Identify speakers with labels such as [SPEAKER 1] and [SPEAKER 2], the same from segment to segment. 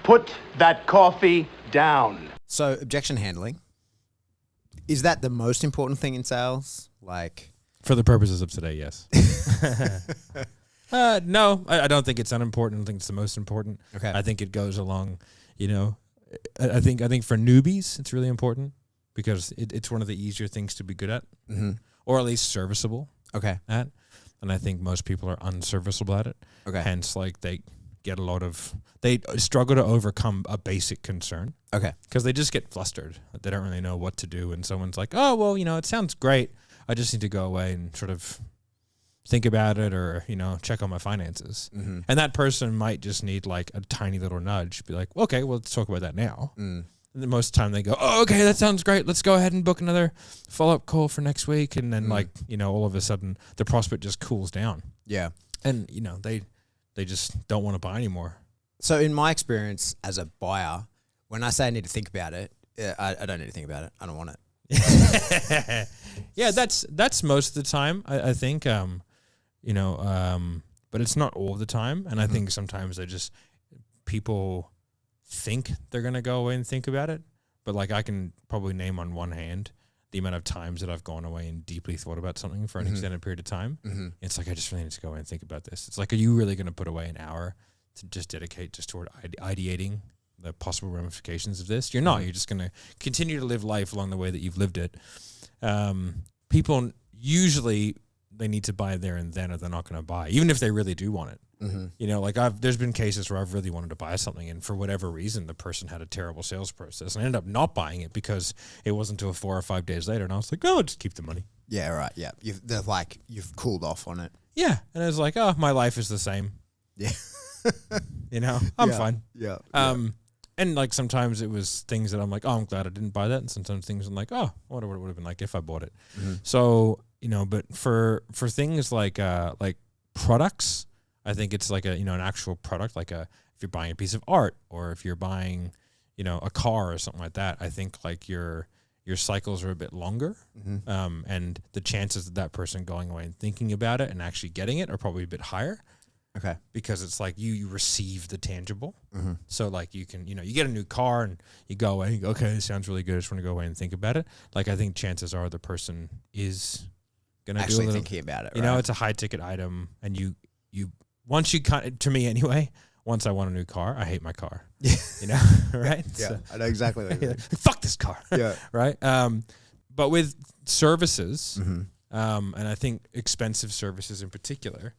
[SPEAKER 1] Put that coffee down.
[SPEAKER 2] So objection handling, is that the most important thing in sales? Like,
[SPEAKER 3] for the purposes of today, yes. No, I don't think it's unimportant. I think it's the most important.
[SPEAKER 2] Okay.
[SPEAKER 3] I think it goes along, I think for newbies, it's really important because it's one of the easier things to be good at, or at least serviceable at. And I think most people are unserviceable at it.
[SPEAKER 2] Okay.
[SPEAKER 3] Hence, they get they struggle to overcome a basic concern.
[SPEAKER 2] Okay.
[SPEAKER 3] Because they just get flustered. They don't really know what to do. And someone's like, oh, well, it sounds great. I just need to go away and sort of think about it or, check on my finances. And that person might just need a tiny little nudge. Be like, okay, well, let's talk about that now. And then most of the time they go, oh, okay, that sounds great. Let's go ahead and book another follow-up call for next week. And then all of a sudden the prospect just cools down.
[SPEAKER 2] Yeah.
[SPEAKER 3] And, they just don't want to buy anymore.
[SPEAKER 2] So in my experience as a buyer, when I say I need to think about it, I don't need to think about it. I don't want it.
[SPEAKER 3] Yeah, that's most of the time, I think, but it's not all the time. And I think sometimes people think they're going to go away and think about it. But I can probably name on one hand the amount of times that I've gone away and deeply thought about something for an extended period of time. It's I just really need to go away and think about this. It's are you really going to put away an hour to just dedicate just toward ideating the possible ramifications of this? You're not. You're just going to continue to live life along the way that you've lived it. People usually, they need to buy there and then or they're not going to buy, even if they really do want it. There's been cases where I've really wanted to buy something and for whatever reason, the person had a terrible sales process and I ended up not buying it because it wasn't until 4 or 5 days later. And I was like, oh, just keep the money.
[SPEAKER 2] Yeah, right. Yeah. You've cooled off on it.
[SPEAKER 3] Yeah. And I was like, oh, my life is the same.
[SPEAKER 2] Yeah.
[SPEAKER 3] I'm fine.
[SPEAKER 2] Yeah.
[SPEAKER 3] And sometimes it was things that I'm like, oh, I'm glad I didn't buy that. And sometimes things I'm like, oh, what would it have been like if I bought it? So, but for things like products, I think it's an actual product, if you're buying a piece of art or if you're buying, a car or something like that, I think your cycles are a bit longer. And the chances of that person going away and thinking about it and actually getting it are probably a bit higher.
[SPEAKER 2] Okay.
[SPEAKER 3] Because it's you receive the tangible. So you can, you get a new car and you go away and you go, okay, this sounds really good. I just want to go away and think about it. I think chances are the person is going to
[SPEAKER 2] actually thinking about it.
[SPEAKER 3] It's a high ticket item and you once you to me anyway, once I want a new car, I hate my car. Right?
[SPEAKER 2] Yeah.
[SPEAKER 3] So,
[SPEAKER 2] I know exactly what you mean.
[SPEAKER 3] fuck this car.
[SPEAKER 2] Yeah.
[SPEAKER 3] Right? But with services, and I think expensive services in particular,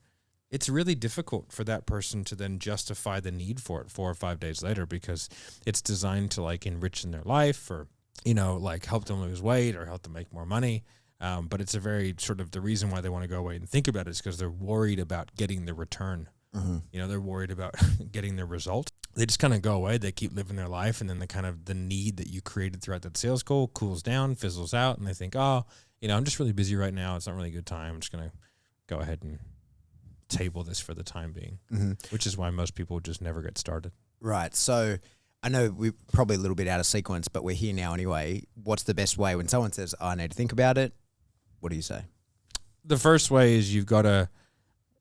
[SPEAKER 3] it's really difficult for that person to then justify the need for it 4 or 5 days later because it's designed to enrich in their life or, help them lose weight or help them make more money. But it's a very sort of the reason why they want to go away and think about it is because they're worried about getting the return. They're worried about getting the result. They just kind of go away. They keep living their life. And then the need that you created throughout that sales goal cools down, fizzles out. And they think, oh, I'm just really busy right now. It's not really a good time. I'm just going to go ahead and table this for the time being, which is why most people just never get started.
[SPEAKER 2] Right. So I know we're probably a little bit out of sequence, but we're here now anyway. What's the best way when someone says, I need to think about it? What do you say?
[SPEAKER 3] The first way is you've got to,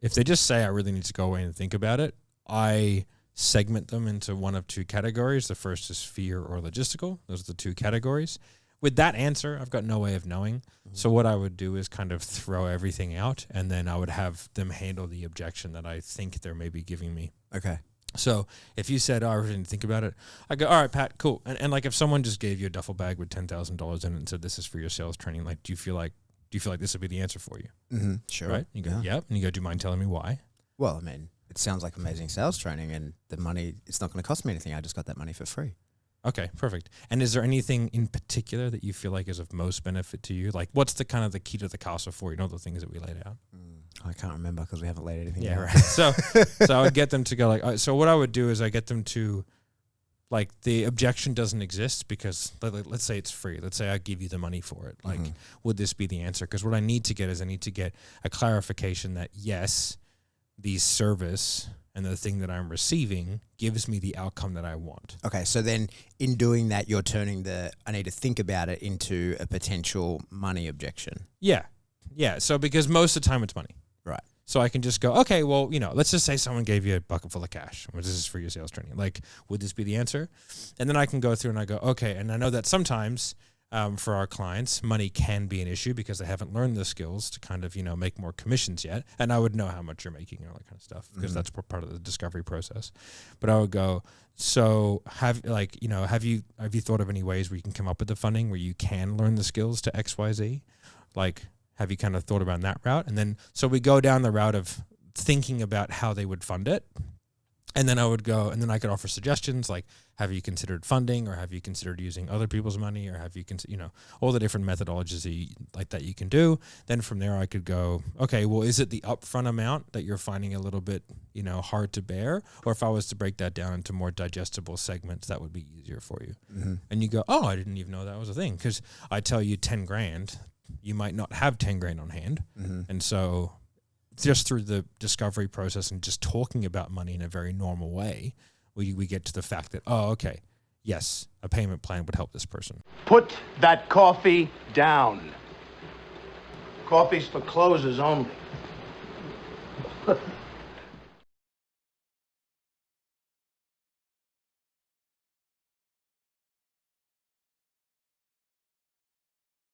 [SPEAKER 3] if they just say, I really need to go away and think about it, I segment them into one of two categories. The first is fear or logistical. Those are the two categories. With that answer, I've got no way of knowing. So what I would do is kind of throw everything out, and then I would have them handle the objection that I think they're maybe giving me.
[SPEAKER 2] Okay.
[SPEAKER 3] So if you said, oh, I really didn't think about it, I go, all right, Pat, cool. And if someone just gave you a duffel bag with $10,000 in it and said, this is for your sales training, do you feel like this would be the answer for you?
[SPEAKER 2] Sure.
[SPEAKER 3] Right? You go, yeah. And you go, do you mind telling me why?
[SPEAKER 2] Well, it sounds like amazing sales training and the money, it's not going to cost me anything. I just got that money for free.
[SPEAKER 3] Okay, perfect. And is there anything in particular that you feel like is of most benefit to you? What's the kind of the key to the castle for, the things that we laid out?
[SPEAKER 2] I can't remember because we haven't laid anything out.
[SPEAKER 3] Yeah, right. So I would get them to go so what I would do is I get them to, the objection doesn't exist because let's say it's free. Let's say I give you the money for it. Would this be the answer? Because what I need to get is I need to get a clarification that yes, the service and the thing that I'm receiving gives me the outcome that I want.
[SPEAKER 2] Okay, so then in doing that, you're turning I need to think about it into a potential money objection.
[SPEAKER 3] Yeah. Yeah, so because most of the time it's money.
[SPEAKER 2] Right.
[SPEAKER 3] So I can just go, okay, well, let's just say someone gave you a bucket full of cash, which this is for your sales training. Like, would this be the answer? And then I can go through and I go, okay. And I know that sometimes for our clients, money can be an issue because they haven't learned the skills to kind of, make more commissions yet. And I would know how much you're making and all that kind of stuff because that's part of the discovery process. But I would go, so have you thought of any ways where you can come up with the funding where you can learn the skills to X, Y, Z? Like, have you kind of thought about that route? And then, so we go down the route of thinking about how they would fund it. And then I would go, and then I could offer suggestions like, have you considered funding, or have you considered using other people's money, or have you all the different methodologies that you can do. Then from there I could go, okay, well, is it the upfront amount that you're finding a little bit, hard to bear? Or if I was to break that down into more digestible segments, that would be easier for you. Mm-hmm. And you go, oh, I didn't even know that was a thing. Because I tell you 10 grand, you might not have 10 grand on hand. Mm-hmm. And so just through the discovery process and just talking about money in a very normal way, we get to the fact that, oh, okay, yes, a payment plan would help this person.
[SPEAKER 1] Put that coffee down. Coffee's for closers only.